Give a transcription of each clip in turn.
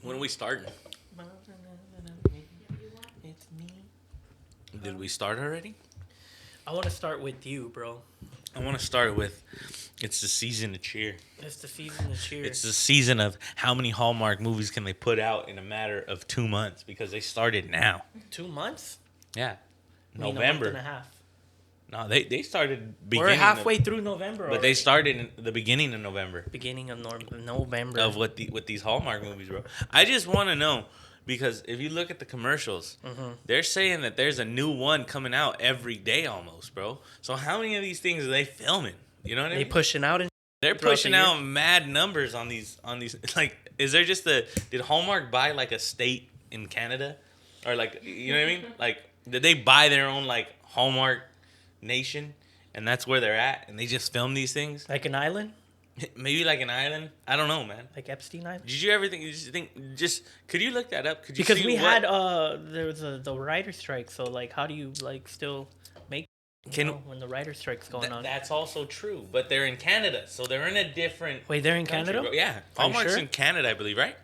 When are we starting? It's me. Did we start already? I want to start with you, bro. I want to start with it's the season of cheer. It's the season of cheer. It's the season of how many Hallmark movies can they put out in a matter of 2 months because they started now. 2 months? Yeah. I mean, November. a month and a half. No, they started beginning. We're halfway through November. But they already. started in the beginning of November Beginning of November. of what these Hallmark movies, bro. I just want to know because if you look at the commercials, they're saying that there's a new one coming out every day almost, bro. So how many of these things are they filming? You know what I They mean? pushing out and They're throughout pushing the year? out mad numbers on these. Like, is there just did Hallmark buy like a state in Canada, or like you know what I mean? Like, did they buy their own like Hallmark nation, and that's where they're at, and they just film these things? like an island, Maybe like an island. I don't know, man. like Epstein Island. Did you ever think? Just could you look that up? Could you Because see we what- had there was the writer strike. So like, how do you like still make when the writer strike's going on? That's also true, but they're in Canada, so they're in a different. Wait, they're in country, Canada? bro. Yeah, Are you Hallmark's sure? in Canada, I believe, right?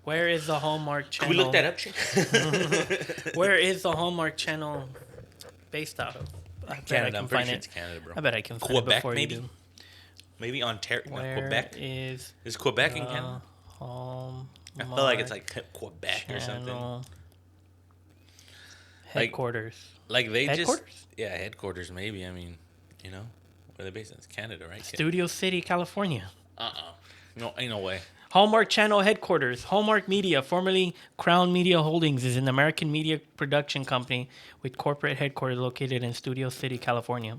Where is the Hallmark Can channel? we look that up, chick? Where is the Hallmark channel based out of? I bet I Canada. can I'm pretty find sure it. it's Canada, bro. I bet I can find Quebec, it before maybe? you do. Maybe Ontario, no, Where Quebec. is Is Quebec in Canada? Hallmark I feel like it's like Quebec or something. channel Like- headquarters? Like they Headquarters? just headquarters maybe. I mean, you know, where they based in? It's Canada, right? Studio City, California. No, ain't no way. Hallmark Channel headquarters. Hallmark Media, formerly Crown Media Holdings, is an American media production company with corporate headquarters located in Studio City, California.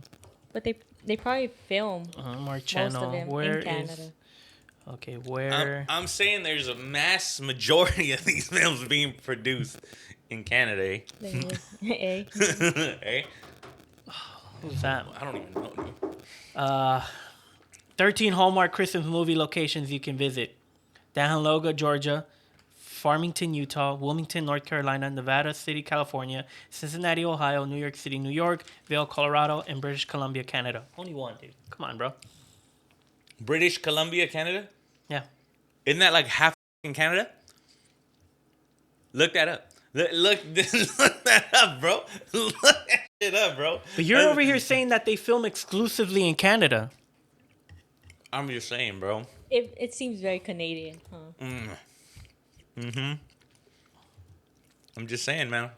But they probably film Hallmark most Channel. of them Where in Canada. is? Okay, where? I'm saying there's a mass majority of these films being produced in Canada. Eh? Eh? Eh? Who's that? I don't even know. Dude. 13 Hallmark Christmas movie locations you can visit: Dahlonega, Georgia; Farmington, Utah; Wilmington, North Carolina; Nevada City, California; Cincinnati, Ohio; New York City, New York; Vail, Colorado; and British Columbia, Canada. Only one, dude. Come on, bro. British Columbia, Canada. Yeah. Isn't that like half in Canada? Look that up. Look that up, bro. Look that shit up, bro. But you're over here saying that they film exclusively in Canada. I'm just saying, bro. It seems very Canadian, huh? I'm just saying, man.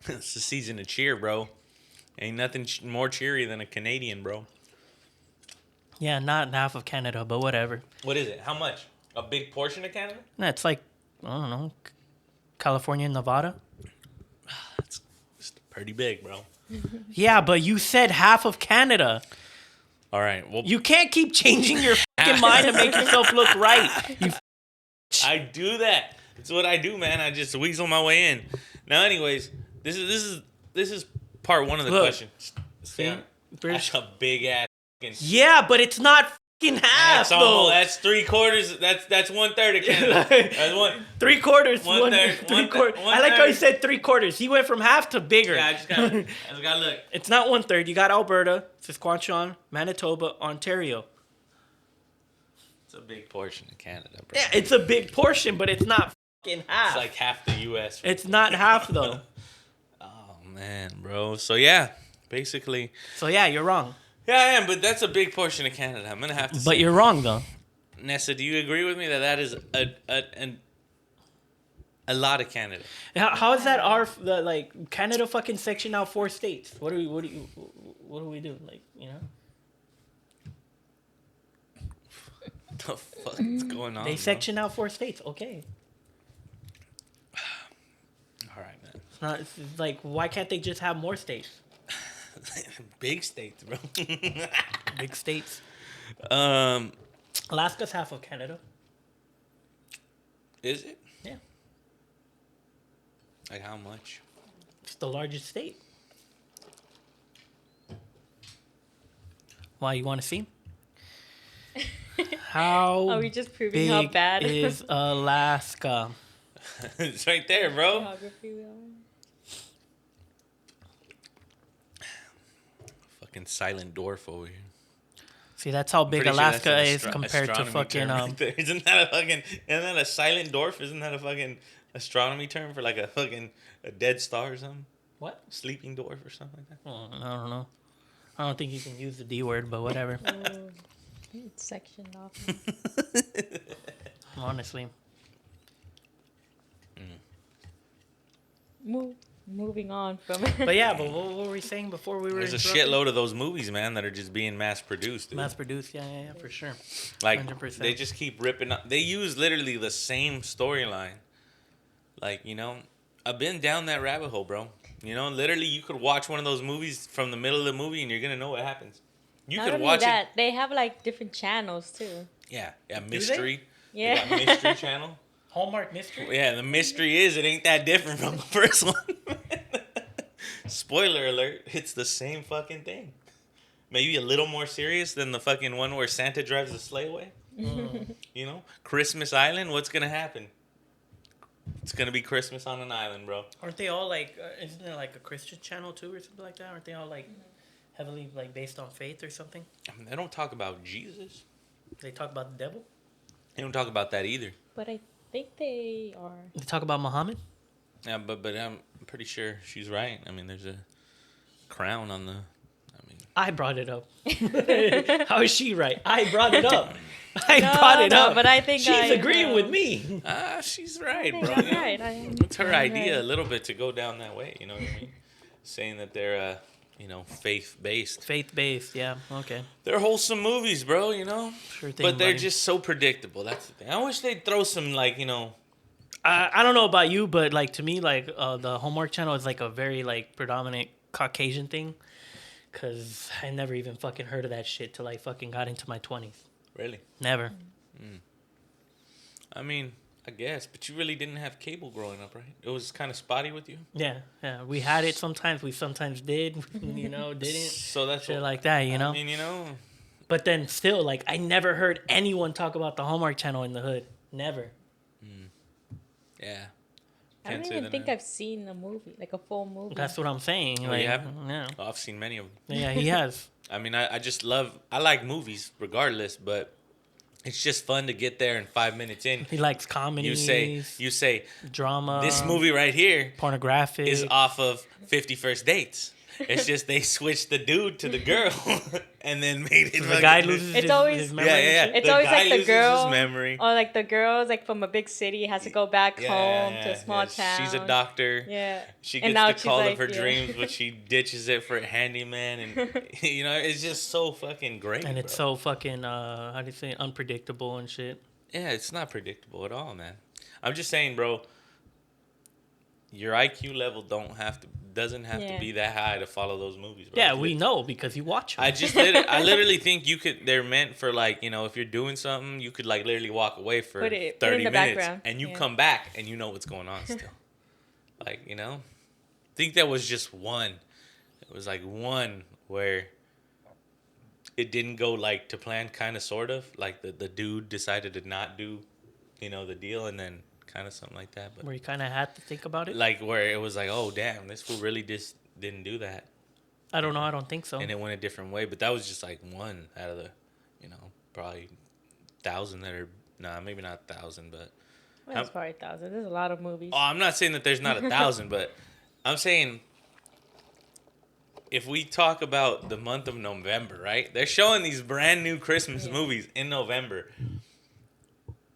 It's the season of cheer, bro. Ain't nothing more cheery than a Canadian, bro. Yeah, not half of Canada, but whatever. What is it? How much? A big portion of Canada? No, it's like, I don't know, California and Nevada. It's pretty big, bro. Yeah, but you said half of Canada. All right. Well, You can't keep changing your fucking mind and make yourself look right. You I do that. It's what I do, man. I just weasel my way in. Now, anyways, this is part one of the Look. question. See? British. That's a big ass. Fucking, Yeah, but it's not fucking half, though. that's 3/4. That's 1/3 of Canada. That's one. 3/4. One third, Three one quarters. third, I like how he 1/3. said 3/4. He went from half to bigger. Yeah, I just gotta look. It's not 1/3. You got Alberta, Saskatchewan, Manitoba, Ontario. It's a big portion of Canada, bro. Yeah, it's a big portion, but it's not fucking half. It's like half the U.S. It's not half, though. Oh man, bro. So yeah, basically, So, yeah, you're wrong. yeah, I am. But that's a big portion of Canada. I'm gonna have to. But say. you're wrong, though. Nessa, do you agree with me that is a lot of Canada? How is that Canada fucking section out 4 states? What do we do? Like, you know? The fuck is going on? They bro? section out 4 states. Okay. All right, man. It's like, why can't they just have more states? Big states, bro. Big states. um, Alaska's half of Canada. is it? Yeah. Like how much? It's the largest state. Why, you want to see? How Are we just proving how big bad is Alaska? It's right there, bro. geography we are? Fucking silent dwarf over here. See, that's how big Pretty sure that's Alaska an is compared to astronomy fucking term right there. Isn't that a silent dwarf? Isn't that a fucking astronomy term for like a dead star or something? What? Sleeping dwarf or something like that. Oh, I don't know. I don't think you can use the D word, but whatever. Oh, it's sectioned off. Honestly. Moving on from. But yeah, but what were we saying before we were There's a interrupted? shitload of those movies, man, that are just being mass produced. Dude. Mass produced, yeah, for sure. Like 100%. they just keep ripping up. They use literally the same storyline. Like, you know, I've been down that rabbit hole, bro. You know, literally you could watch one of those movies from the middle of the movie and you're gonna know what happens. You Not could only watch that, it. they have like different channels too. Yeah, they? mystery. Yeah. They got Mystery Channel. Hallmark Mystery? Yeah, the mystery is it ain't that different from the first one. Spoiler alert, it's the same fucking thing. Maybe a little more serious than the fucking one where Santa drives the sleigh away. You know? Christmas Island, what's gonna happen? It's gonna be Christmas on an island, bro. Aren't they all like, isn't there like a Christian channel too or something like that? Aren't they all like heavily like based on faith or something? I mean, they don't talk about Jesus. They talk about the devil? They don't talk about that either. But I think they are. They talk about Muhammad? Yeah, but I'm pretty sure she's right. I mean, there's a crown on the. I mean, I brought it up. How is she right? I brought it up. No, brought it no, up. but I think she's agreeing with me. she's right, I bro. think You know? I'm right. It's her I'm idea right. a little bit to go down that way. You know what I mean? Saying that they're, faith based. Faith based, yeah. Okay. They're wholesome movies, bro. You know. Sure thing. But they're buddy. just so predictable. That's the thing. I wish they'd throw some I don't know about you, but like to me, like the Hallmark Channel is like a very like predominant Caucasian thing, cause I never even fucking heard of that shit till I fucking got into my 20s. Really. Never. I mean, I guess, but you really didn't have cable growing up, right? It was kind of spotty with you. Yeah. We had it sometimes. We sometimes did. Didn't. So that's Shit what, like that, you know. I mean, But then still, like I never heard anyone talk about the Hallmark Channel in the hood. Never. yeah. I don't Can't say even that think I- I've seen a movie, like a full movie. That's what I'm saying. Oh, like, you haven't? Yeah. Oh, I've seen many of them. Yeah, he has. I mean, I like movies regardless, but it's just fun to get there and 5 minutes in. He likes comedies. You say drama. this movie right here pornographic is off of 50 First Dates. It's just they switched the dude to the girl and then made it. The guy loses It's his, always- his memory. Yeah, and yeah, shit? It's the always guy like the loses girl- his memory. Or like the girls, like from a big city, has to go back home to a small town. She's a doctor. Yeah. She And gets now the she's call like, of her yeah. dreams, but she ditches it for a handyman, and it's just so fucking great. And it's bro. so fucking how do you say unpredictable and shit. Yeah, it's not predictable at all, man. I'm just saying, bro. Your IQ level doesn't have to Yeah. be that high to follow those movies, bro. Yeah, we know because you watch them. I literally think they're meant for like, if you're doing something, you could like literally walk away for Put it 30 in the minutes background. and you Yeah. come back and you know what's going on still. Like, I think that was just one. It was like one where it didn't go like to plan, kind of, sort of. Like the dude decided to not do, the deal, and then kind of something like that. But Where you kind of had to think about it. like where it was like, oh damn, this fool really just didn't do that, I don't know. I don't think so. and it went a different way. But that was just like one out of the, probably 1,000 that are maybe not 1,000, but Well, that's probably 1,000. There's a lot of movies. oh, I'm not saying that there's not 1,000, but I'm saying if we talk about the month of November, right? They're showing these brand new Christmas movies in November.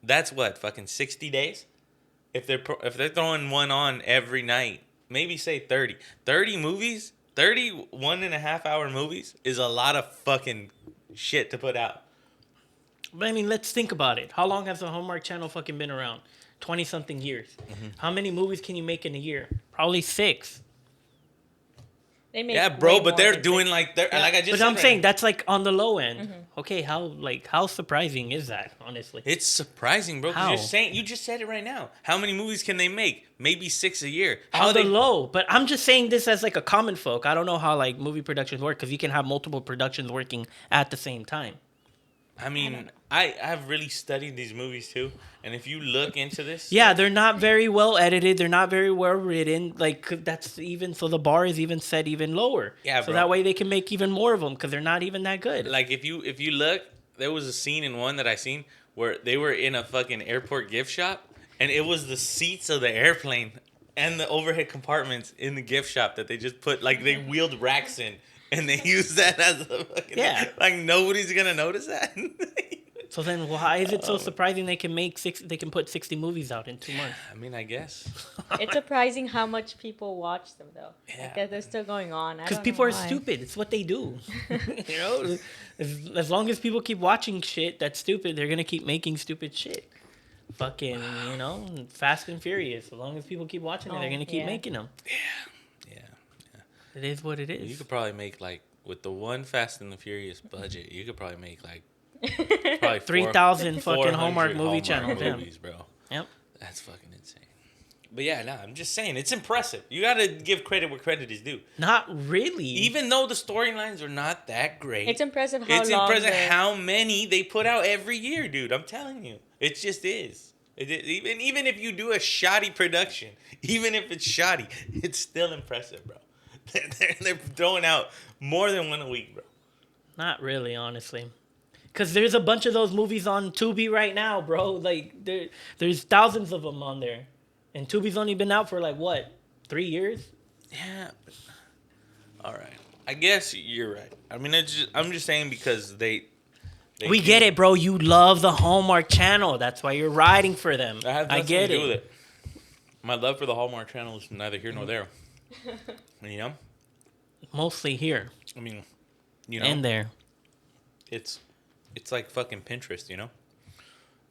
That's what, fucking 60 days? If they're throwing one on every night, maybe say 30. 30 movies, 30 1.5-hour movies is a lot of fucking shit to put out. But I mean, let's think about it. How long has the Hallmark Channel fucking been around? 20-something years. Mm-hmm. How many movies can you make in a year? Probably 6. They make Yeah, bro, way but more they're than doing 6. like they're like I just But said I'm right saying now. that's like on the low end. Mm-hmm. Okay, how surprising is that? Honestly, It's surprising, bro. 'Cause How? you just said it right now. How many movies can they make? Maybe 6 a year. How on the they low. But I'm just saying this as like a common folk. I don't know how like movie productions work because you can have multiple productions working at the same time. I mean, I've really studied these movies too, and if you look into this, Yeah, they're not very well edited. They're not very well written. Like 'cause that's even so the bar is even set even lower. Yeah, so bro. that way they can make even more of them because they're not even that good. like if you look, there was a scene in one that I seen where they were in a fucking airport gift shop, and it was the seats of the airplane and the overhead compartments in the gift shop that they just put like they wheeled racks in, and they used that as a fucking like nobody's gonna notice that. So then why is it so surprising they can they can put 60 movies out in 2 months? I mean, I guess. It's surprising how much people watch them though. Yeah. Like they're still going on. Because people are stupid. It's what they do. You know, as long as people keep watching shit that's stupid, they're gonna keep making stupid shit. Fucking, you know, Fast and Furious. As long as people keep watching it, they're gonna keep making them. Yeah. It is what it is. You could probably make like with the one Fast and the Furious budget, you could probably make like probably 3,000 fucking 400 Hallmark movie channels. movies, bro. Yep. That's fucking insane. But yeah, no, I'm just saying it's impressive. You gotta give credit where credit is due. Not really. Even though the storylines are not that great, It's impressive how it's long impressive they- how many they put out every year, dude. I'm telling you, it just is. Even if you do a shoddy production, even if it's shoddy, it's still impressive, bro. They're throwing out more than one a week, bro. Not really, honestly. Because there's a bunch of those movies on Tubi right now, bro. Like, there's thousands of them on there. And Tubi's only been out for, like, what, 3 years? Yeah. All right. I guess you're right. I mean, I'm just saying because they We get it, bro. You love the Hallmark Channel. That's why you're riding for them. I have I nothing get to do with it. it. My love for the Hallmark Channel is neither here nor there. You know? Mostly here I mean, you know, and there. it's like fucking Pinterest, you know?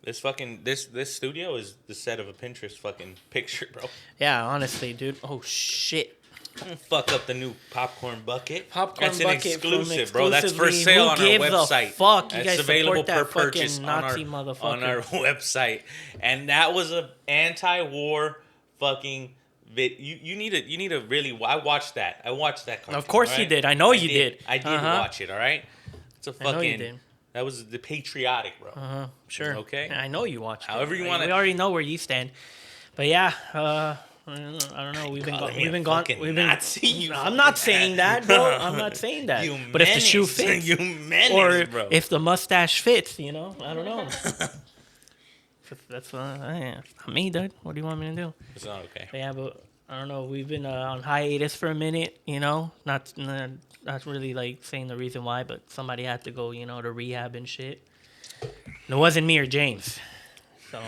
This studio is the set of a Pinterest fucking picture, bro. Yeah, honestly, dude. Oh, shit. Don't fuck up the new popcorn bucket. Popcorn That's an bucket from exclusive, bro. That's for exclusively- sale who on our gives a website. fuck? You That's guys available support that per purchase fucking on Nazi our motherfucker. website. And that was a anti-war fucking you need to really. I watched that. I watched that cartoon. Of course all you did. I know you did. I did Uh-huh. watch it. All right. It's a I know you fucking. did. That was the patriotic, bro. Sure. Okay. I know you watched it. However you Like, wanna- We already know where you stand. But yeah, I don't know. We've been Calling me we've a been gone. fucking We've been. Nazi, you I'm not fucking saying that, bro. I'm not saying that. You But if the shoe menace. fits, You menace, or bro. if the mustache fits, you know, I don't know. That's not me, dude. What do you want me to do? It's not okay. But yeah, but I don't know. We've been on hiatus for a minute, you know. Not really like saying the reason why, but somebody had to go, you know, to rehab and shit. And it wasn't me or James. So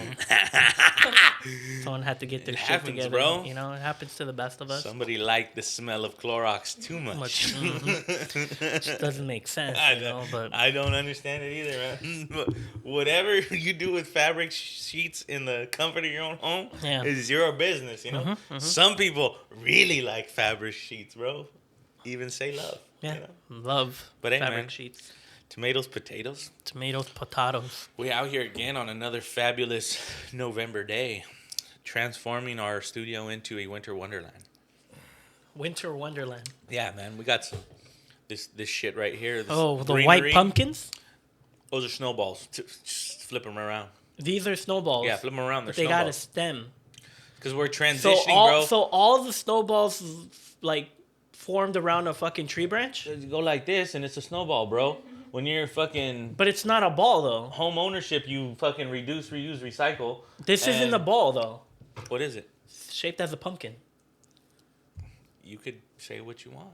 someone had to get their It shit happens, together. bro. You know, it happens to the best of us. Somebody liked the smell of Clorox too much. Which doesn't make sense, you know. But I don't understand it either, man. But whatever you do with fabric sheets in the comfort of your own home Yeah. is your business, you know? Some people really like fabric sheets, bro. Even say love. yeah, You know? love But hey, fabric man. sheets, Tomatoes, potatoes. tomatoes, potatoes. We out here again on another fabulous November day, transforming our studio into a winter wonderland. Winter Wonderland. Yeah, man, we got some this shit right here. This Oh, the greenery. white pumpkins. Those are snowballs. Just flip them around. These are snowballs. Yeah, flip them around. They're But they got a snowballs. stem. Because we're So transitioning, bro. all the snowballs like formed around a fucking tree branch. You go like this, and it's a snowball, bro. When you're fucking But it's not a ball though. home ownership, you fucking reduce, reuse, recycle. This isn't a And- ball though. What is it? It's shaped as a pumpkin. You could say what you want.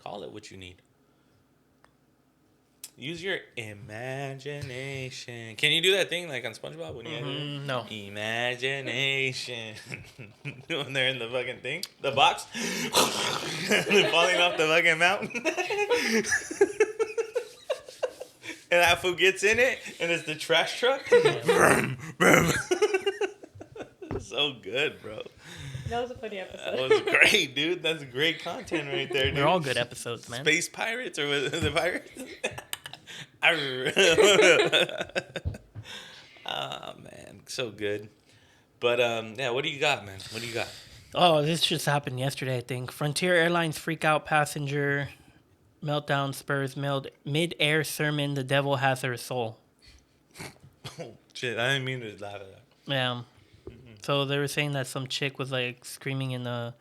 Call it what you need. Use your imagination. Can you do that thing like on SpongeBob when you No. Imagination. When they're in the fucking thing, the box, they're falling off the fucking mountain. And that fool gets in it, and it's the trash truck. Vroom, vroom. So good, bro. That was a funny That episode. was great, dude. That's great content right there, dude. They're all good episodes, man. Space pirates or was it the pirates? Oh man, so good. But yeah, what do you got, man? What do you got? Oh, this just happened yesterday, I think. Frontier Airlines freak out passenger meltdown spurs mid-air sermon. The devil has her soul. Oh shit! I didn't mean to laugh at that. Yeah. So they were saying that some chick was like screaming in the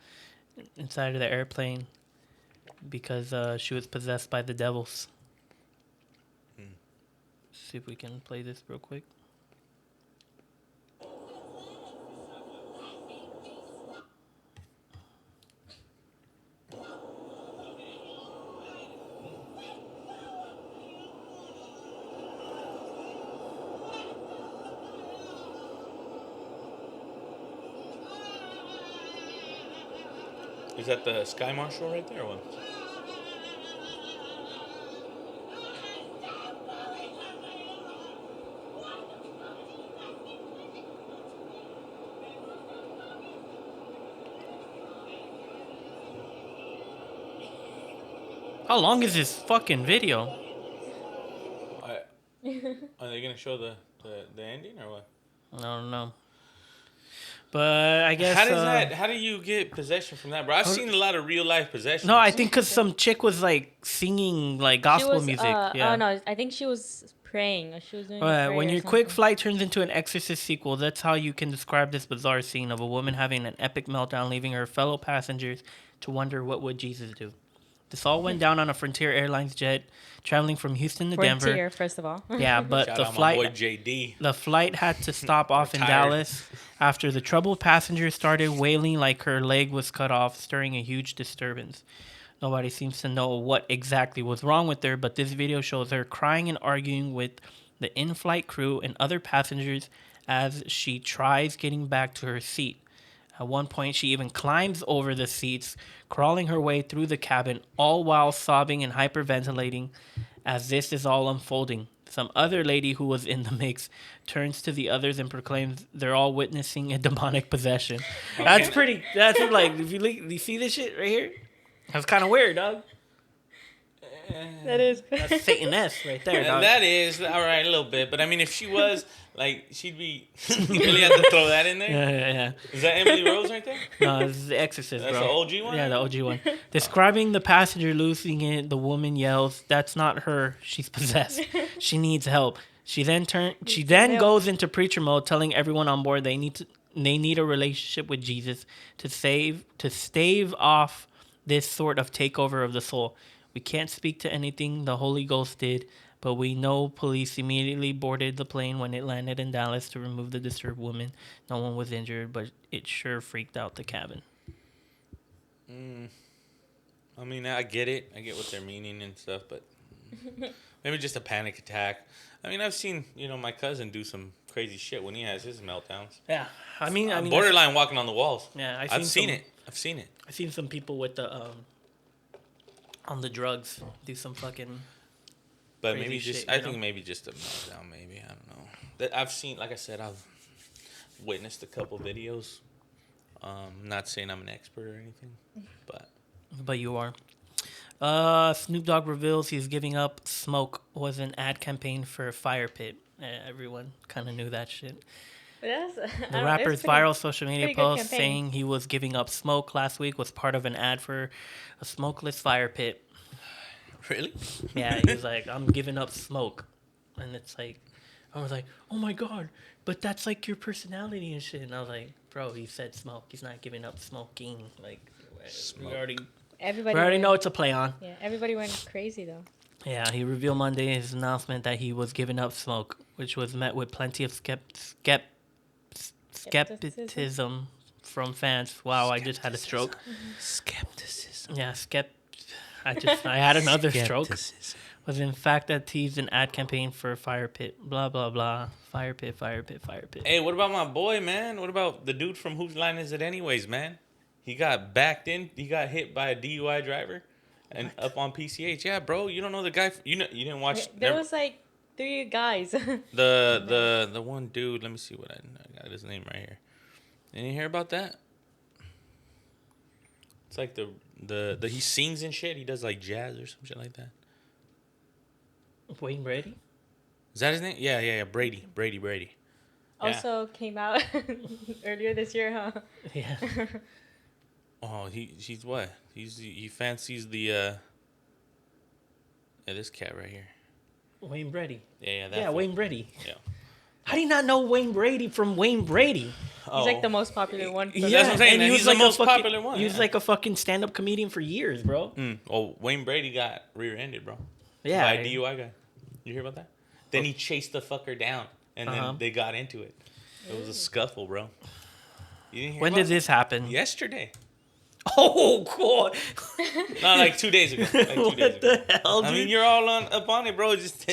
inside of the airplane because she was possessed by the devils. See if we can play this real quick. Is that the Sky Marshal right there, or what? How long is this fucking video? Are they gonna show the ending or what? I don't know. But I guess. How does that? How do you get possession from that, bro? I've seen a lot of real life possession. No, I think because some chick was like singing like gospel music. Yeah. Oh no, I think she was praying. She was doing. A prayer When or your quick something. flight turns into an Exorcist sequel, that's how you can describe this bizarre scene of a woman having an epic meltdown, leaving her fellow passengers to wonder what would Jesus do. This all went down on a Frontier Airlines jet traveling from Houston to Denver. Frontier, first of all. Yeah, but Shout the out my boy flight JD. the flight had to stop off in Retired. Dallas after the troubled passenger started wailing like her leg was cut off, stirring a huge disturbance. Nobody seems to know what exactly was wrong with her, but this video shows her crying and arguing with the in-flight crew and other passengers as she tries getting back to her seat. At one point, she even climbs over the seats, crawling her way through the cabin, all while sobbing and hyperventilating as this is all unfolding. Some other lady who was in the mix turns to the others and proclaims they're all witnessing a demonic possession. That's pretty. That's like if you see this shit right here, that's kind of weird, dog. That is. That's Satan-esque right there, dog. That is all right, a little bit. But I mean, if she was like, she'd be. You really have to throw that in there. Yeah. Is that Emily Rose right there? No, this is The Exorcist, That's bro. the OG one? Yeah, the OG one. Describing the passenger losing it, the woman yells, "That's not her. She's possessed. She needs help." She then help. goes into preacher mode, telling everyone on board they need a relationship with Jesus to stave off this sort of takeover of the soul. We can't speak to anything the Holy Ghost did, but we know police immediately boarded the plane when it landed in Dallas to remove the disturbed woman. No one was injured, but it sure freaked out the cabin. I mean, I get it. I get what they're meaning and stuff, but maybe just a panic attack. I mean, I've seen my cousin do some crazy shit when he has his meltdowns. Yeah, I mean, Borderline walking on the walls. Yeah, I've seen it. I've seen it. I've seen some people with the on the drugs do some fucking. But Crazy maybe just, shit, I you think know? maybe just a meltdown. Maybe I don't know. That I've seen, like I said, I've witnessed a couple videos. Not saying I'm an expert or anything, but You are. Snoop Dogg reveals he's giving up smoke was an ad campaign for a fire pit. Everyone kind of knew that shit. The rapper's viral social media pretty good post campaign. saying he was giving up smoke last week was part of an ad for a smokeless fire pit. really, Yeah, he was like, "I'm giving up smoke," and it's like, I was like, "Oh my god!" But that's like your personality and shit. And I was like, "Bro, he said smoke. He's not giving up smoking. Like, Smoke. we already Everybody. know it's a play on." Yeah, everybody went crazy though. Yeah, he revealed Monday his announcement that he was giving up smoke, which was met with plenty of skepticism from fans. Wow, I just had a stroke. skepticism. Yeah, I had another stroke. Was in fact that he's an ad campaign for a fire pit. Blah blah blah. Fire pit, fire pit, fire pit. Hey, what about my boy, man? What about the dude from Whose Line Is It Anyways, man? He got backed in. He got hit by a DUI driver, and up on PCH. Yeah, bro, you don't know the guy. You didn't watch. There was like 3 guys. The one dude. Let me see what I got his name right here. Didn't you hear about that? It's like the he sings and shit. He does like jazz or some shit like that. Wayne Brady. Is that his name? Yeah. Brady. Yeah. Also came out earlier this year, huh? Yeah. Oh, he's what? He fancies the this cat right here. Wayne Brady. Yeah, Yeah, fool. Wayne Brady. Yeah. How do you not know Wayne Brady from Wayne Brady? He's like the most popular one. That's what I'm saying. and He's the most popular one. He was like a fucking stand-up comedian for years, bro. Oh, Wayne Brady got rear-ended, bro. Yeah. By a DUI guy. You hear about that? Then he chased the fucker down, and then they got into it. It was a scuffle, bro. You didn't hear When about did this happen? Yesterday. Oh, God. No, like 2 days ago. Like 2 days What ago. the hell, dude? I mean, you're all up on it, bro. Just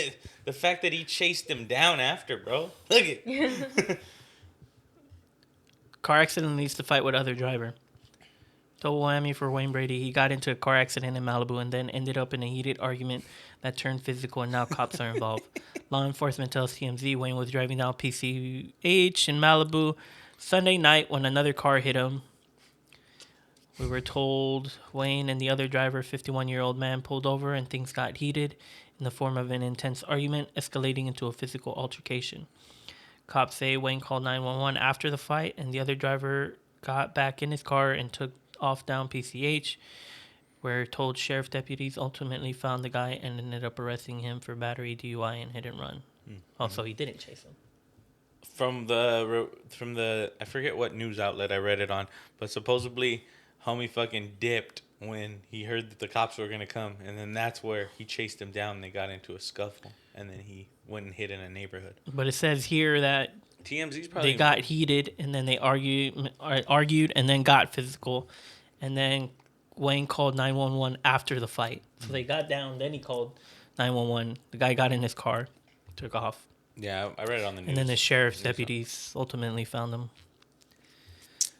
the fact that he chased him down after, bro. Look it. Car accident leads to fight with other driver. Double whammy for Wayne Brady. He got into a car accident in Malibu and then ended up in a heated argument that turned physical, and now cops are involved. Law enforcement tells TMZ Wayne was driving down PCH in Malibu Sunday night when another car hit him. We were told Wayne and the other driver, 51-year-old man, pulled over and things got heated in the form of an intense argument, escalating into a physical altercation. Cops say Wayne called 911 after the fight, and the other driver got back in his car and took off down PCH. We're told sheriff deputies ultimately found the guy and ended up arresting him for battery, DUI, and hit and run. Also, he didn't chase him. From the I forget what news outlet I read it on, but supposedly homie fucking dipped when he heard that the cops were gonna come, and then that's where he chased him down and they got into a scuffle, and then he went and hid in a neighborhood. But it says here that TMZ's probably they got heated and then they argued and then got physical, and then Wayne called 911 after the fight. So they got down, then he called 911. The guy got in his car, took off, Yeah, I read it on the news. and then the sheriff's deputies ultimately found him.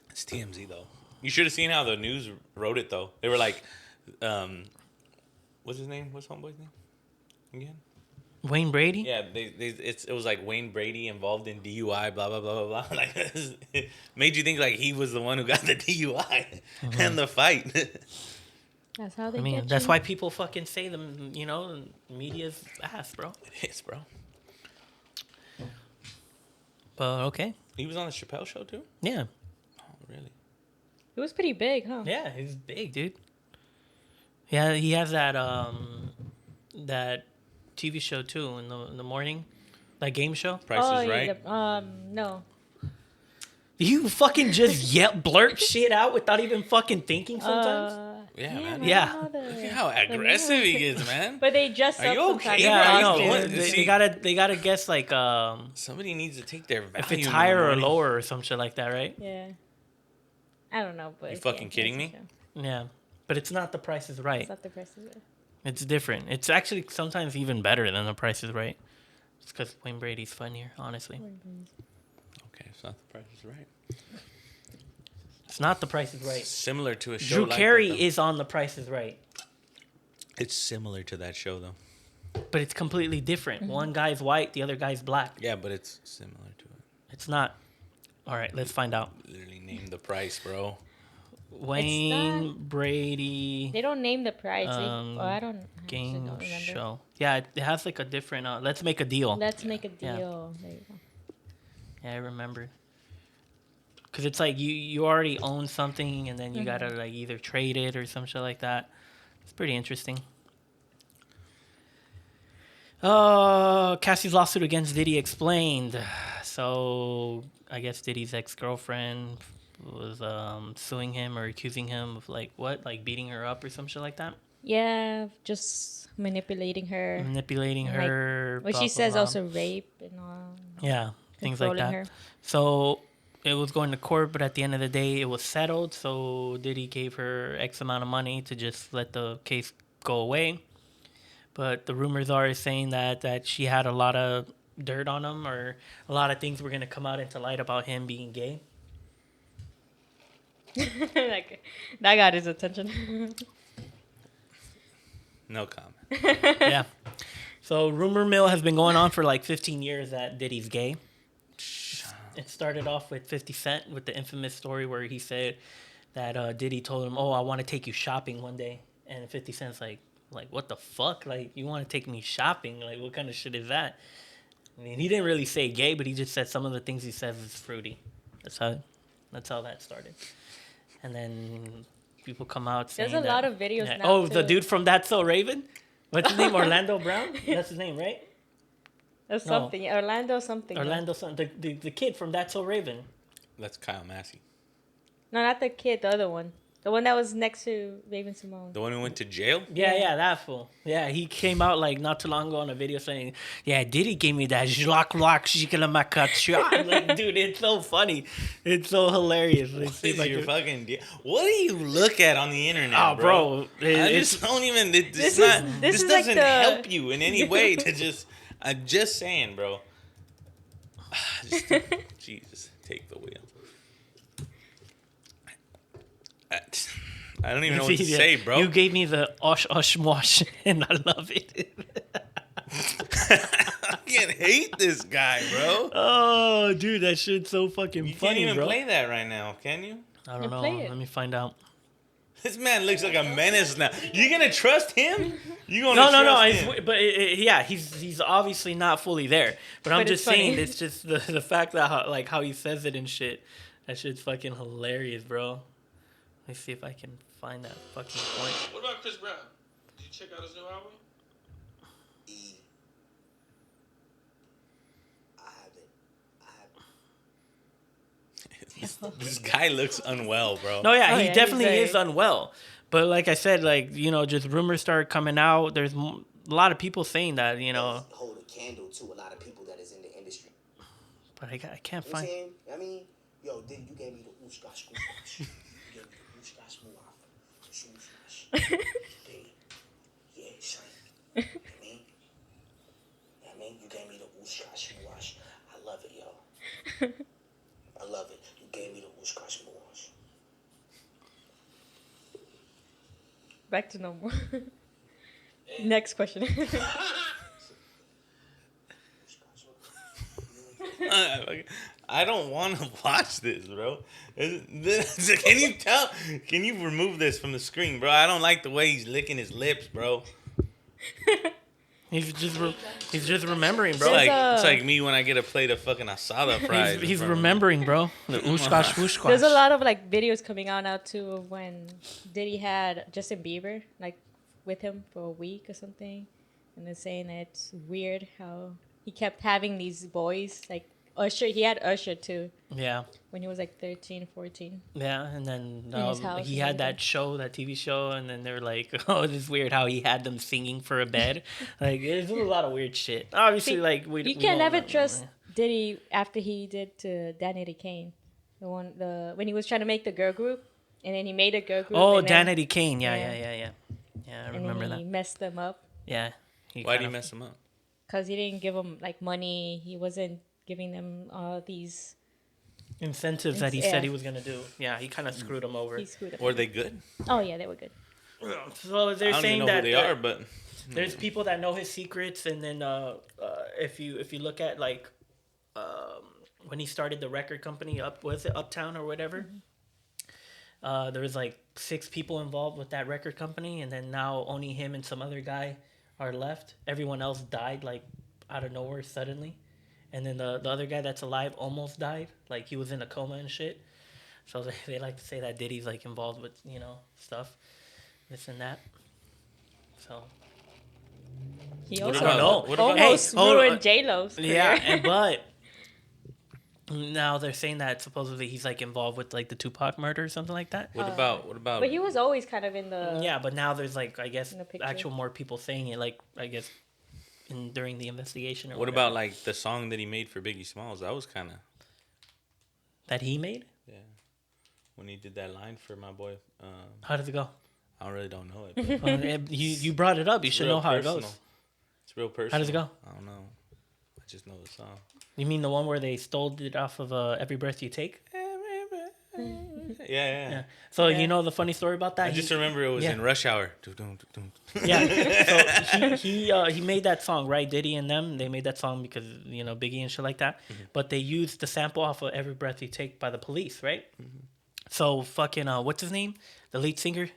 It's TMZ though. You should have seen how the news wrote it though. They were like, what's his name? What's homeboy's name again? Wayne Brady? Yeah, it was like Wayne Brady involved in DUI, blah blah blah blah blah. Like, it made you think like he was the one who got the DUI and the fight. That's how they I mean, get that's you. why people fucking say them, media's ass, bro. It is, bro. But okay. He was on the Chappelle show too. Yeah. Oh, really? It was pretty big, huh? Yeah, he's big, dude. Yeah, he has that that TV show too in the morning, that game show. Price is Right. No. You fucking just blurt shit out without even fucking thinking sometimes. Yeah, damn, man. I Yeah. don't know Look the- at how aggressive he gets, man. But they dress Are up you sometimes. okay, Yeah, bro? I know. What? They See- gotta guess like Somebody needs to take their value. if it's in the higher or morning. lower or some shit like that, right? Yeah. I don't know, but You yeah, fucking kidding that's me? the show. Yeah, but it's not The Price is Right. It's not the price of it. It's different. It's actually sometimes even better than The Price is Right. It's because Wayne Brady's funnier, honestly. Okay, it's not the Price is Right. It's not The Price is Right. Similar to a show. Drew like Carey that, though. is on The Price is Right. It's similar to that show though. But it's completely different. One guy's white, the other guy's black. Yeah, but it's similar to it. It's not. All right, let's find out. Literally name the price, bro. Wayne Brady They don't name the price. Um, I don't. I actually game don't remember. show. Yeah, it has like a different. Let's make a deal. Let's make a Yeah. deal. There you go. Yeah, I remember. Cause it's like you already own something, and then you gotta like either trade it or some shit like that. It's pretty interesting. Cassie's lawsuit against Diddy explained. So I guess Diddy's ex-girlfriend was suing him or accusing him of like beating her up or some shit like that. Yeah, just manipulating her. Manipulating Like, her. What blah, she blah, says blah. also rape and all. Yeah, things like Controlling that. her. So it was going to court, but at the end of the day, it was settled. So Diddy gave her X amount of money to just let the case go away. But the rumors are saying that she had a lot of dirt on him, or a lot of things were going to come out into light about him being gay. Like, that got his attention. No comment. Yeah. So rumor mill has been going on for like 15 years that Diddy's gay. It started off with 50 Cent with the infamous story where he said that Diddy told him, "Oh, I want to take you shopping one day," and 50 Cent's like what the fuck? Like, you want to take me shopping? Like, what kind of shit is that? I mean, he didn't really say gay, but he just said some of the things he says is fruity. That's how that started. And then people come out saying There's a that- lot of videos Yeah. now. Oh, the too. dude from That's So Raven? What's his name? Orlando Brown? That's his name, right? Or something. Orlando something. Orlando, the kid from That's So Raven. That's Kyle Massey. No, not the kid. The other one. The one that was next to Raven Simone. The one who went to jail? Yeah, that fool. Yeah, he came out like not too long ago on a video saying, "Yeah, Diddy gave me that shot." Like, dude, it's so funny. It's so hilarious. What is your fucking deal? What do you look at on the internet, Oh, bro? bro, I just don't even. This This is like doesn't the- help you in any way to just. I'm just saying, bro. Jesus, take the wheel. I don't even know what to say, bro. You gave me the osh mosh, and I love it. I can't hate this guy, bro. Oh, dude, that shit's so fucking You funny, can't even bro. play that right now, can you? I don't know. play it. Let me find out. This man looks like a menace now. You gonna trust him? You gonna No. trust him? But yeah, he's obviously not fully there. But I'm But just it's funny. saying, it's just the fact that how he says it and shit. That shit's fucking hilarious, bro. Let me see if I can find that fucking point. What about Chris Brown? Did you check out his new album? This guy looks unwell, bro. No, yeah, Oh, he yeah, definitely he's is unwell. But like I said, like, you know, just rumors started coming out. There's a lot of people saying that, you know. Hold a candle to a lot of people that is in the industry. But I can't You know what I'm find. saying? I mean, yo, then you gave me the ooshka scoosh. You gave me the ooshka smoosh. Yeah, son. You know what I mean? You gave me the ooshka smoosh. I love it, yo. I love it. You gave me the ooshka smoosh. Back to normal. Next question. I don't want to watch this, bro. Can you tell? Can you remove this from the screen, bro? I don't like the way he's licking his lips, bro. He's just remembering, bro. It's like me when I get a plate of fucking asada fries. He's in front of me. remembering, bro. The ooshkash wooshkash. There's a lot of like videos coming out now too of when Diddy had Justin Bieber like with him for a week or something, and they're saying that it's weird how he kept having these boys like Usher. He had Usher too Yeah, when he was like 13, 14. yeah, and then In his house he and had that everything. show, that TV show, and then they're like, "Oh, this is weird how he had them singing for a bed." Like, there's a lot of weird shit. Obviously, See, like You we can won't never know. trust Diddy after he did to Danny Kane, when he was trying to make the girl group, and then he made a girl group. Oh, and then, Danity Kane. Yeah. Yeah. Yeah, I and remember then he that. messed them up Yeah. Why'd he mess him up? because he didn't give them like money. He wasn't giving them these. Incentives that he Yeah. said he was gonna do? Yeah, he kind of screwed him over. He screwed up. Were they good? Oh yeah, they were good. So I they're don't even saying know that who they are, but there's people that know his secrets, and then if you look at like when he started the record company, was it Uptown or whatever? There was like 6 people involved with that record company, and then now only him and some other guy are left. Everyone else died like out of nowhere suddenly, and then the other guy that's alive almost died, like he was in a coma and shit. So they like to say that Diddy's like involved with, you know, stuff, this and that. So He What also I don't know. What about almost Hey, hold on. ruined J Lo's career. yeah, and but now they're saying that supposedly he's like involved with like the Tupac murder or something like that. what about? But he was always kind of in the. Yeah, but now there's like, I guess, In the picture. actual more people saying it, like, I guess during the investigation or What whatever. about like the song that he made for Biggie Smalls? That was kind of that he made? when he did that line for my boy. How does it go? I really don't know it. But Well, you brought it up. You it's should real know how personal. it goes. It's real personal. How does it go? I don't know. I just know the song. You mean the one where they stole it off of Every Breath You Take? Yeah. So Yeah. you know the funny story about that? I just remember it was yeah. in Rush Hour. Dum-dum, dum-dum. Yeah. So he made that song, right? Diddy and them, they made that song because, you know, Biggie and shit like that. But they used the sample off of Every Breath You Take by the Police, right? So fucking what's his name? The lead singer,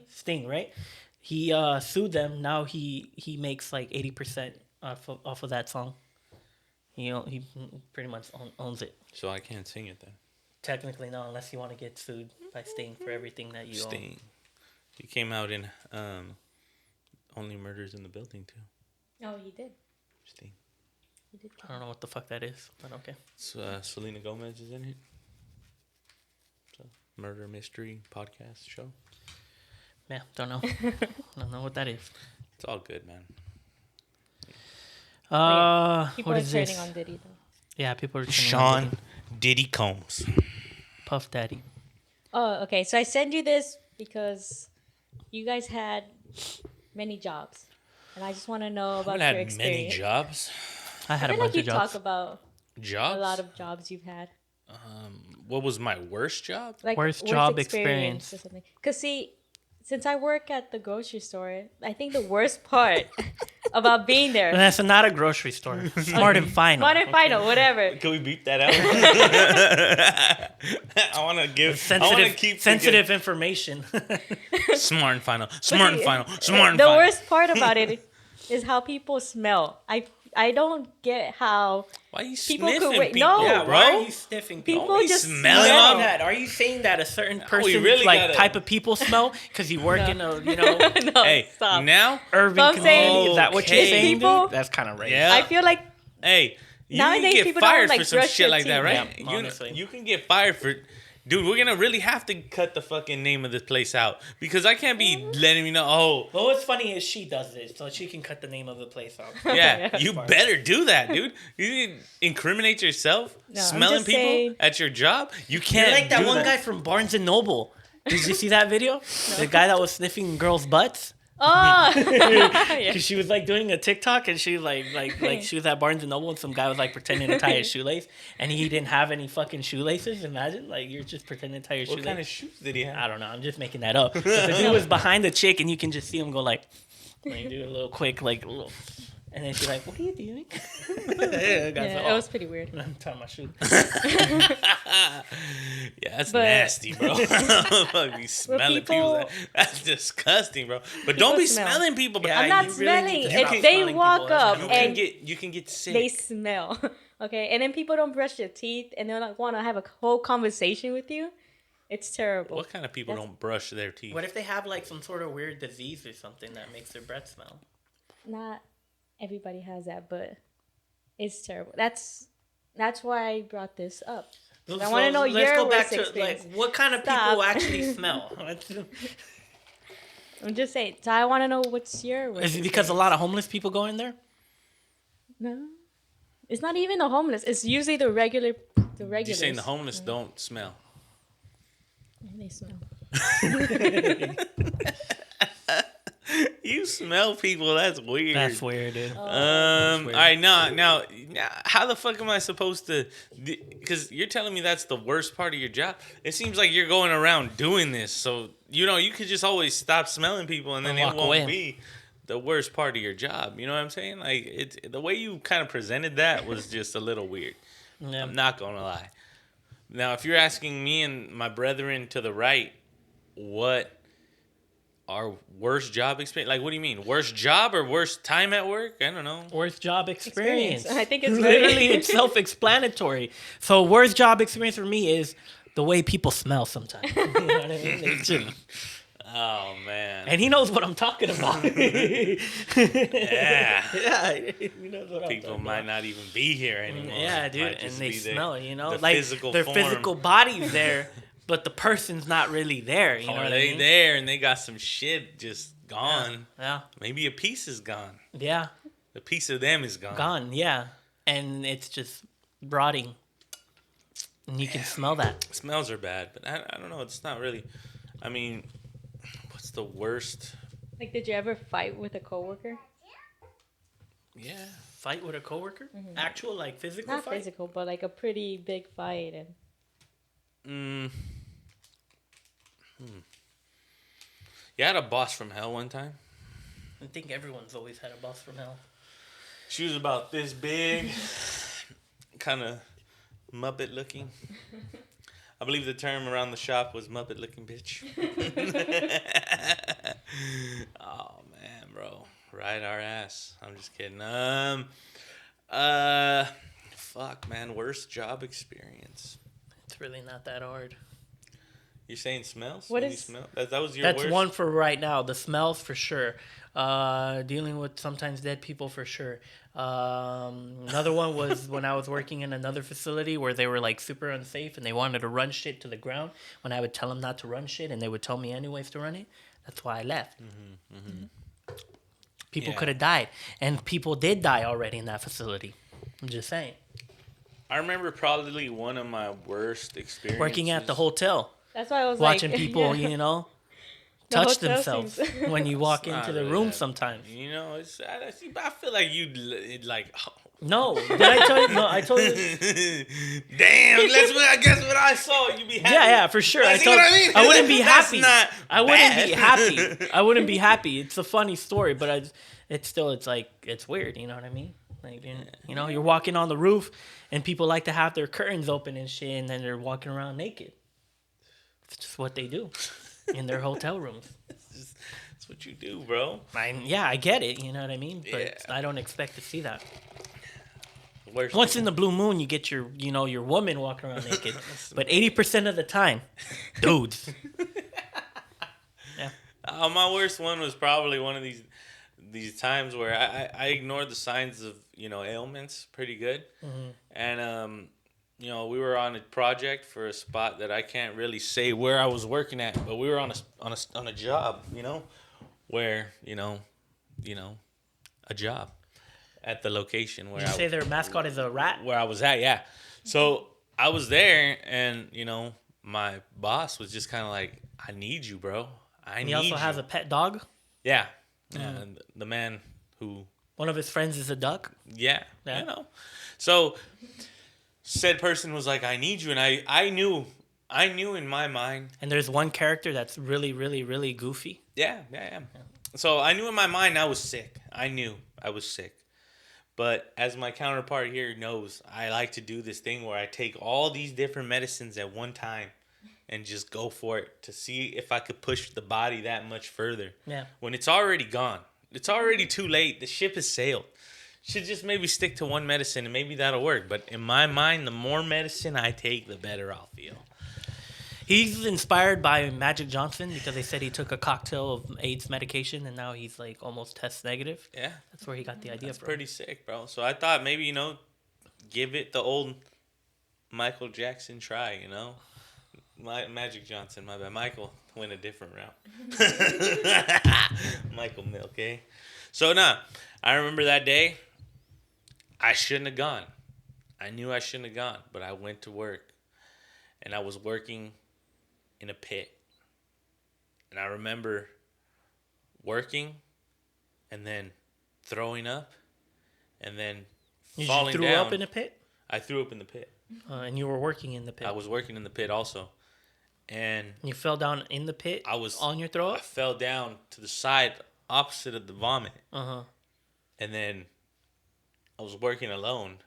Sting, right? He sued them. Now he makes like 80% off of that song. He pretty much owns it. So I can't sing it then. Technically, no, unless you want to get sued by Sting for everything that you own. Sting. He came out in Only Murders in the Building too. Oh, he did. Sting. He did I don't know what the fuck that is, but okay. So, Selena Gomez is in it. It's a murder mystery podcast show. Yeah, don't know. Don't know what that is. It's all good, man. People What are is turning this? on Diddy though. Yeah, people are turning on Sean Diddy. Diddy Combs. Puff Daddy. Oh, okay. So I send you this because you guys had many jobs, and I just want to know I about haven't your had many experience. jobs. I I had a feel like bunch you of jobs. talk about Jobs? a lot of jobs you've had, What was my worst job? like Worst job or experience. something. Cause see, since I work at the grocery store, I think the worst part about being And there, that's not a grocery store. Smart and Final. Smart and Final, whatever. Can we beep that out? I want to give. I want to keep Sensitive information. Smart and Final. Smart and see, Final. Smart and The Final. worst part about it is how people smell. I don't get how Why are you people could sniffing wait- people, no. Yeah, bro? why are you sniffing people Don't be just smelling smell. them. that? Are you saying that a certain person, we really like gotta- type of people smell because you work in a, you know, No, Hey, stop. now, urban So I'm saying- community? Is that what you're Okay. saying, People- dude? That's kind of racist. yeah. I feel like Hey, you Nowadays, can get people don't, fired like, for some brush shit their like that, teeth. right? Yeah, honestly. You can get fired for. Dude, we're gonna really have to cut the fucking name of this place out because I can't be letting you know. Oh, Well, what's funny is she does this, so she can cut the name of the place out. yeah, you Fine. better do that, dude. You can incriminate yourself No, I'm smelling just people saying- at your job. You You're can't like that do one that. guy from Barnes and Noble. Did you see that video? The guy that was sniffing girls' butts. oh, yeah. Cause she was like doing a TikTok and she like she was at Barnes and Noble and some guy was like pretending to tie his shoelace and he didn't have any fucking shoelaces. Imagine like you're just pretending to tie your What shoelace. kind of shoes did he have? I don't know. I'm just making that up. But the dude was behind the chick and you can just see him go like do a little quick like little, and then she's like, "What are you doing?" Yeah, it was pretty weird. I'm tying my shoe. Yeah, that's But- nasty, bro. Fuck, be smelling people. people- That's disgusting, bro. But don't be smell. smelling people. But Yeah, I'm not you really smelling. need to If stop they smelling walk people. up you That's can and get sick. they smell, okay, and then people don't brush their teeth and they don't want to have a whole conversation with you, it's terrible. What kind of people That's- don't brush their teeth? What if they have like some sort of weird disease or something that makes their breath smell? Not everybody has that, but it's terrible. That's why I brought this up. I want to know your worst experience. like what kind of Stop. people actually smell. I'm just saying. So I want to know what's your worst Is it because a lot of homeless people go in there? No, it's not even the homeless. It's usually the regular. The You're regulars. saying the homeless don't smell. They smell. You smell people. That's weird. That's weird, dude. Oh. All weird. right, now, how the fuck am I supposed to? Because you're telling me that's the worst part of your job. It seems like you're going around doing this, so you could just always stop smelling people, and then And it walk won't away. be the worst part of your job. You know what I'm saying? Like the way you kind of presented that was just a little weird. Yeah. I'm not gonna lie. Now, if you're asking me and my brethren to the right, what our worst job experience? Like, what do you mean? Worst job or worst time at work? I don't know. Worst job experience. I think it's literally very- it's self-explanatory. So worst job experience for me is the way people smell sometimes. You know what I mean? They just- Oh man. and he knows what I'm talking about. Yeah. Yeah, he knows what I'm People talking might about. not even be here anymore. Yeah, dude, Might and just they be the- smell it. You know, the like physical their form. physical body's there, but the person's not really there. You know Or what I they mean? there and they got some shit just gone. Yeah, Maybe a piece is gone. yeah, A piece of them is gone. gone. Yeah, and it's just rotting, and you can smell that. Smells are bad, but I don't know. It's not really. I mean, what's the worst? Like, did you ever fight with a coworker? Yeah. Fight with a coworker? Actual like physical Not fight? physical, but like a pretty big fight. And Yeah, I had a boss from hell one time. I think everyone's always had a boss from hell. She was about this big, kind of Muppet looking. I believe the term around the shop was Muppet looking bitch. Oh man, bro. Ride our ass. I'm just kidding. Fuck man, worst job experience. It's really not that hard. You're saying smells? What When you is- smell? That was your That's worst? one for right now. The smells for sure. Dealing with sometimes dead people for sure. Another one was when I was working in another facility where they were like super unsafe and they wanted to run shit to the ground. When I would tell them not to run shit and they would tell me anyways to run it. That's why I left. People Yeah. could have died, and people did die already in that facility. I'm just saying. I remember probably one of my worst experiences. Working at the hotel, That's why I was watching like, people, yeah. you know, The touch hotel themselves scenes. when you walk It's not into the really room that- sometimes. You know, I feel like you'd like. No, did I tell you? No, I told you. Damn, I guess what I saw, you'd be happy. Yeah, for sure. See what I mean? I wouldn't be That's happy. not I wouldn't be bad. happy. I wouldn't be happy. It's a funny story, but it's like it's weird. You know what I mean? Like you know, you're walking on the roof, and people like to have their curtains open and shit, and then they're walking around naked. It's just what they do in their hotel rooms. That's what you do, bro. I get it. You know what I mean? But Yeah. I don't expect to see that. Worst Once in the blue moon, you get your woman walking around naked, but 80% of the time, dudes. My worst one was probably one of these times where I ignored the signs of ailments pretty good, and we were on a project for a spot that I can't really say where I was working at, but we were on a job, where a job at the location where Did you say their mascot is a rat? where I was at, yeah. So I was there, and my boss was just kind of like, "I need you, bro. I And need he also you." has a pet dog. Yeah. And the man who, One of his friends is a duck. yeah, Yeah. So said person was like, "I need you," and I knew in my mind, And there's one character that's really, really, really goofy. yeah. So I knew in my mind I was sick. I knew I was sick. But as my counterpart here knows, I like to do this thing where I take all these different medicines at one time and just go for it to see if I could push the body that much further. Yeah. When it's already gone. It's already too late. The ship has sailed. Should just maybe stick to one medicine and maybe that'll work. But in my mind, the more medicine I take, the better I'll feel. He's inspired by Magic Johnson because they said he took a cocktail of AIDS medication and now he's like almost test negative. Yeah. That's where he got the idea That's from. pretty sick, bro. So I thought maybe, give it the old Michael Jackson try, Magic Johnson, my bad. Michael went a different route. Michael Milk, eh? So, I remember that day. I shouldn't have gone. I knew I shouldn't have gone, but I went to work. And I was working in a pit. And I remember working and then throwing up and then You falling threw down. up in a pit? I threw up in the pit. And you were working in the pit. I was working in the pit also. And You fell down in the pit I was on your throw I up? fell down to the side opposite of the vomit. Uh-huh. And then I was working alone.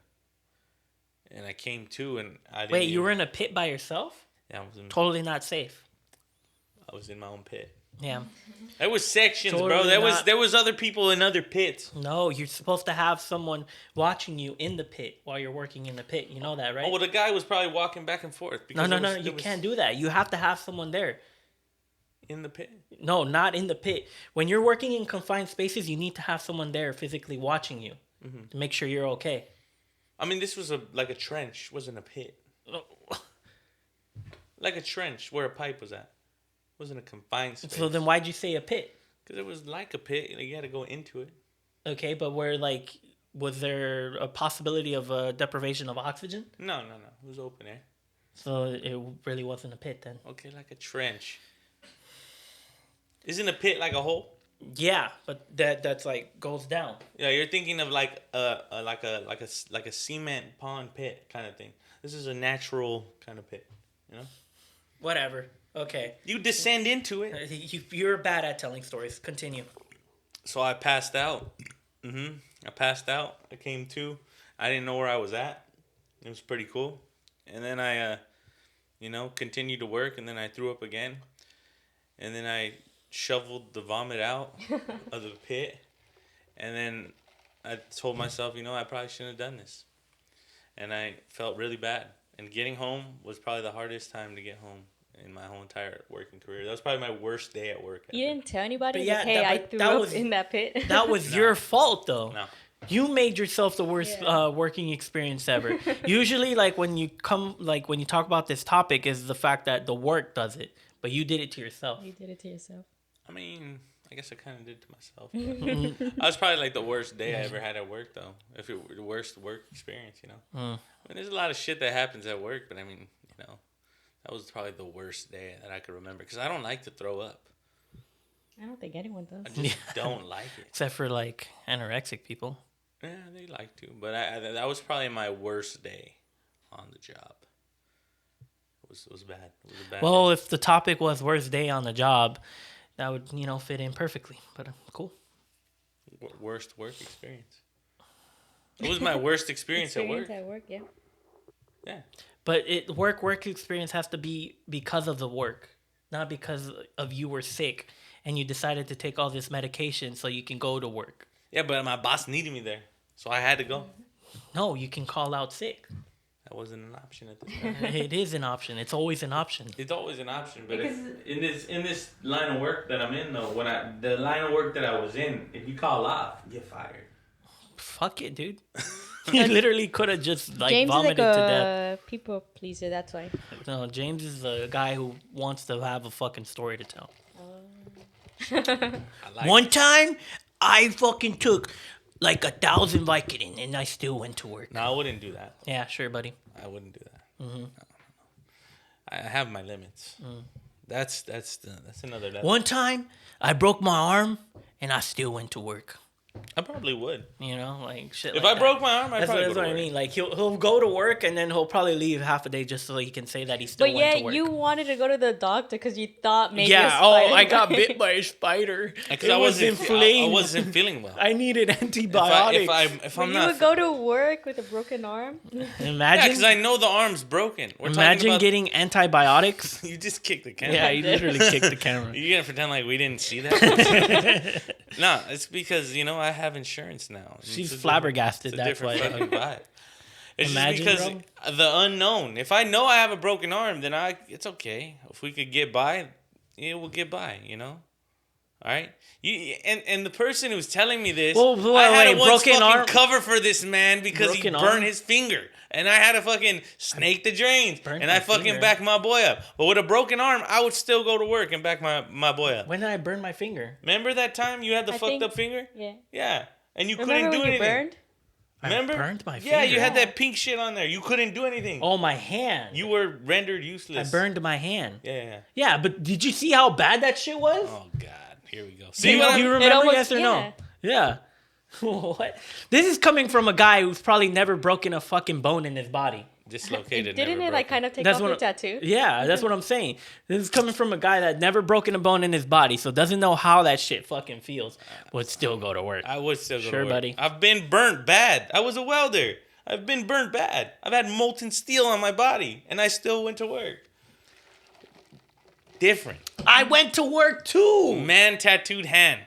And I came to and I didn't Wait, you even- were in a pit by yourself? Yeah, Totally not safe. I was in my own pit. Yeah. There was sections, bro. Totally not. There was other people in other pits. No, you're supposed to have someone watching you in the pit while you're working in the pit. You know that, right? Oh, well, the guy was probably walking back and forth. no, Because no, there no. was- You there was can't do that. You have to have someone there. in the pit. No, not in the pit. When you're working in confined spaces, you need to have someone there physically watching you to make sure you're okay. I mean, this was like a trench, wasn't a pit. Like a trench where a pipe was at. Wasn't a confined space. So then why'd you say a pit? Because it was like a pit. You had to go into it. Okay, but where, like, was there a possibility of deprivation of oxygen? No. It was open air. So it really wasn't a pit then. Okay, like a trench. Isn't a pit like a hole? Yeah, but that's like goes down. Yeah, you're thinking of like a cement pond pit kind of thing. This is a natural kind of pit. Whatever. Okay. You descend into it. You're bad at telling stories. Continue. So I passed out. I passed out. I came to. I didn't know where I was at. It was pretty cool. And then I, continued to work. And then I threw up again. And then I shoveled the vomit out of the pit. And then I told myself, I probably shouldn't have done this. And I felt really bad. And getting home was probably the hardest time to get home in my whole entire working career. That was probably my worst day at work. You didn't tell anybody? But Like, yeah, hey, I but threw that up was- in that pit. That was No. your fault, though. No. You made yourself the worst Yeah. working experience ever. Usually, like when you talk about this topic, is the fact that the work does it, but you did it to yourself. You did it to yourself. I mean, I guess I kind of did to myself. But I was probably like the worst day I ever had at work, though. If it were the worst work experience, you know. I mean, there's a lot of shit that happens at work, but I mean, you know, that was probably the worst day that I could remember because I don't like to throw up. I don't think anyone does. I just don't like it. Except for like anorexic people. Yeah, they like to, but that was probably my worst day on the job. It was bad. It was a bad. Well, day. if the topic was worst day on the job, that would fit in perfectly. But cool. Worst work experience. It was my worst experience at work. Yeah. Yeah. But work experience has to be because of the work, not because of you were sick and you decided to take all this medication so you can go to work. Yeah, but my boss needed me there, so I had to go. No, you can call out sick. That wasn't an option at this time. It is an option. It's always an option. It's always an option, but in this line of work that I'm in, though, the line of work that I was in, if you call off, you get fired. Fuck it, dude. You literally could have just James is vomited like to death. a people pleaser. That's why. No, James is a guy who wants to have a fucking story to tell. I like One time, I fucking took like 1,000 Vicodin and I still went to work. No, I wouldn't do that. Yeah, sure, buddy. I wouldn't do that. No. I have my limits. That's another level. One time, I broke my arm and I still went to work. I probably would. You know, like shit. If like I that. broke my arm, I'd That's probably what go to I work. mean. Like he'll go to work and then he'll probably leave half a day just so he can say that he still But went yeah, to work. you wanted to go to the doctor because you thought maybe. Yeah. a Oh, spider I got bite. bit by a spider. Because It I was wasn't inflamed. I wasn't feeling well. I needed antibiotics. If But I'm you not, would go to work with a broken arm. yeah, Imagine, because I know the arm's broken. We're talking imagine about, getting antibiotics. You just kicked the camera. Yeah, you literally kicked the camera. You gonna pretend like we didn't see that? No, it's because I have insurance now. She's It's a flabbergasted. It's a That's different why. fucking vibe. It's Imagine, just because the unknown. If I know I have a broken arm, then it's okay. If we could get by, we'll get by. All right. And the person who's telling me this, Well, wait, I had wait, to once broken fucking arm? cover for this man because he Broken burned arm? his finger, and I had to fucking snake the drains, Burnt and I my fucking finger? back my boy up. But with a broken arm, I would still go to work and back my boy up. When did I burn my finger? Remember that time you had the I fucked think- up finger? Yeah. Yeah, and you Remember couldn't do when you anything. burned? Remember? I burned my Yeah, you finger. had that pink shit on there. You couldn't do anything. Oh, my hand. You were rendered I useless. burned my hand. Yeah. Yeah, but did you see how bad that shit was? Oh God, here we go. Do See you, what do you I'm- remember? almost- Yes or yeah. no? Yeah. What? This is coming from a guy who's probably never broken a fucking bone in his body. dislocated? Didn't never it like broken. kind of take That's off what your I- tattoo? Yeah, that's what I'm saying. This is coming from a guy that never broken a bone in his body, so doesn't know how that shit fucking feels, would still go to work. I would still go Sure, to work. buddy. I've been burnt bad. I was a welder. I've been burnt bad. I've had molten steel on my body, and I still went to work. Different. I went to work too. Man tattooed hand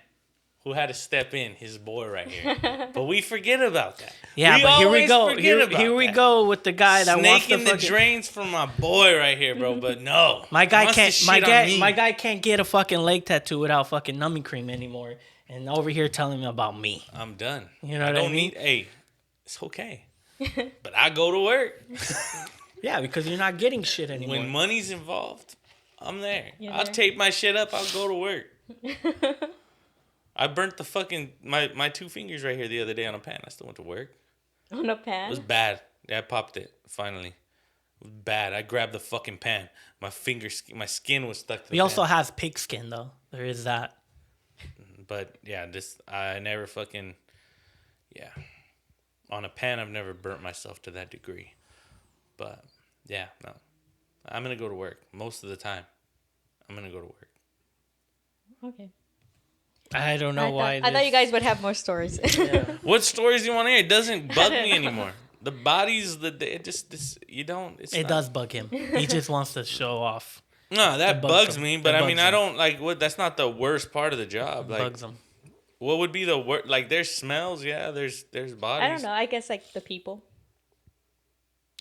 who had to step in, his boy right here. But we forget about that. Yeah, but here we always go. forget Here about we that. go with the guy that wants to Snaking the fucking. drains for my boy right here, bro. But no, My guy Wants to can't. shit My on guy. me. My guy can't get a fucking leg tattoo without fucking numbing cream anymore. And over here telling me about me. I'm done. You know what I don't mean? need. Hey, it's okay. But I go to work Yeah, because you're not getting shit anymore. when money's involved. I'm there. You're I'll there. tape my shit up. I'll go to work. I burnt the fucking my 2 fingers right here the other day on a pan. I still went to work. On a It pan? was bad. Yeah, I popped it finally. It was bad. I grabbed the fucking pan. My my skin was stuck to the He also pan. has pig skin though. There is that. But yeah, I never fucking on a pan. I've never burnt myself to that degree. But yeah, no, I'm gonna go to work most of the time. I'm gonna go to work. Okay. I don't know why. I thought you guys would have more stories. What stories do you want to hear? It doesn't bug me anymore. The bodies, it just this you don't. It's It not- does bug him. He just wants to show off. No, that It bugs bugs him. me. It But I bugs mean, I him. don't like what. That's not the worst part of the job. Like, Bugs him. what would be the worst? Like, there's smells. Yeah, there's bodies. I don't know. I guess like the people,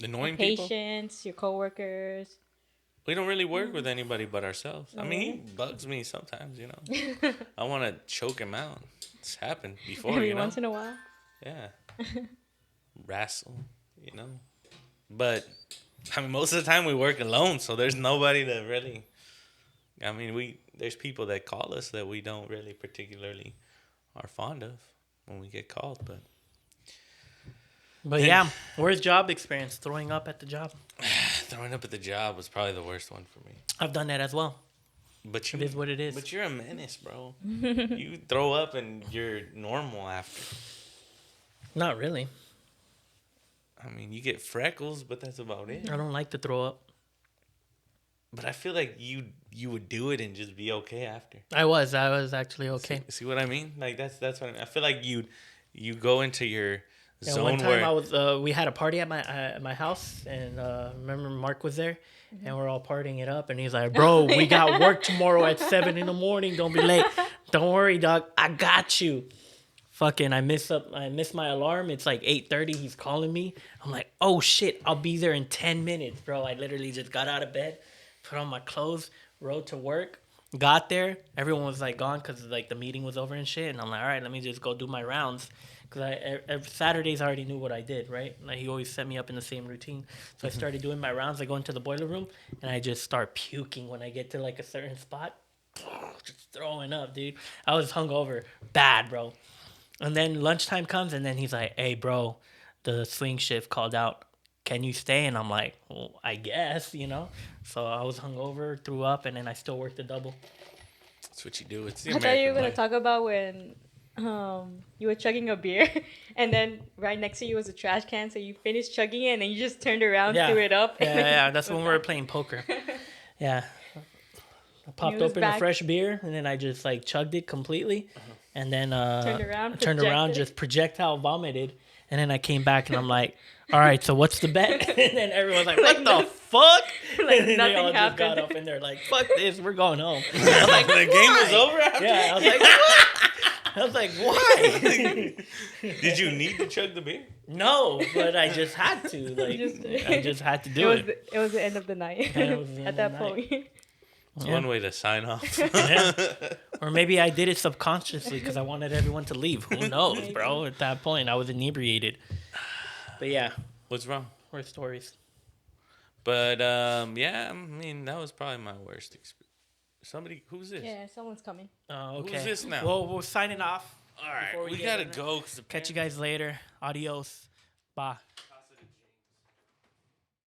Annoying people. patients, your coworkers. We don't really work with anybody but ourselves. I mean, he bugs me sometimes, you know. I want to choke him out. It's happened before, Every you know. once in a while. Yeah. Wrestle, you know. But I mean, most of the time we work alone, so there's nobody to really. I mean, there's people that call us that we don't really particularly are fond of when we get called, but yeah, worst job experience, throwing up at the job. throwing up at the job was probably the worst one for me. I've done that as well. But It is what it is. But you're a menace, bro. You throw up and you're normal after. Not really. I mean, you get freckles, but that's about it. I don't like to throw up. But I feel like you would do it and just be okay after. I was actually okay. See what I mean? Like that's what I feel like you go into your Yeah, zone one time where I was we had a party at my house, and remember Mark was there, and we're all partying it up, and he's like, "Bro, we got work tomorrow at 7 a.m. Don't be late. Don't worry, dog. I got you." Fucking, I missed my alarm. It's like 8:30. He's calling me. I'm like, "Oh shit, I'll be there in 10 minutes, bro." I literally just got out of bed, put on my clothes, rode to work. Got there, everyone was like gone because like the meeting was over and shit, and I'm like, all right, let me just go do my rounds. Because Saturdays I already knew what I did, right? Like he always set me up in the same routine. So I started doing my rounds. I go into the boiler room and I just start puking when I get to like a certain spot. Just throwing up, dude. I was hungover, bad, bro. And then lunchtime comes and then he's like, "Hey, bro, the swing shift called out. Can you stay?" And I'm like, "Well, I guess, you know." So I was hungover, threw up, and then I still worked a double. that's what you do. It's the I thought you were American gonna life. talk about when you were chugging a beer, and then right next to you was a trash can. So you finished chugging it, and then you just turned around, threw it up. and then Yeah. That's went when we were back. playing poker. Yeah. I popped it was open a back. fresh beer, and then I just like chugged it completely, and then Turned around, projected. just projectile vomited, and then I came back and I'm like, "All right, so what's the bet?" And then everyone's like, "What the fuck?" Like And then they all nothing just got happened. up and they're like, "Fuck this, we're going home." I was like, the game was over after? "Yeah." I was like, "What?" I was like, "Why?" Did you need to chug the beer? No, but I just had to. Like, I just had to do it. It was the end of the night. Yeah, it was the end At of that the night. point. It's Yeah. one way to sign off. Yeah. Or maybe I did it subconsciously because I wanted everyone to leave. Who knows, bro? At that point, I was inebriated. But yeah, What's wrong? worst stories. But yeah, I mean that was probably my worst experience. Somebody, who's this? Yeah, someone's coming. Okay. Who's this now? Well, we're signing off. All right, Before we we get gotta in it, go. Catch you guys later. Adios. Bye.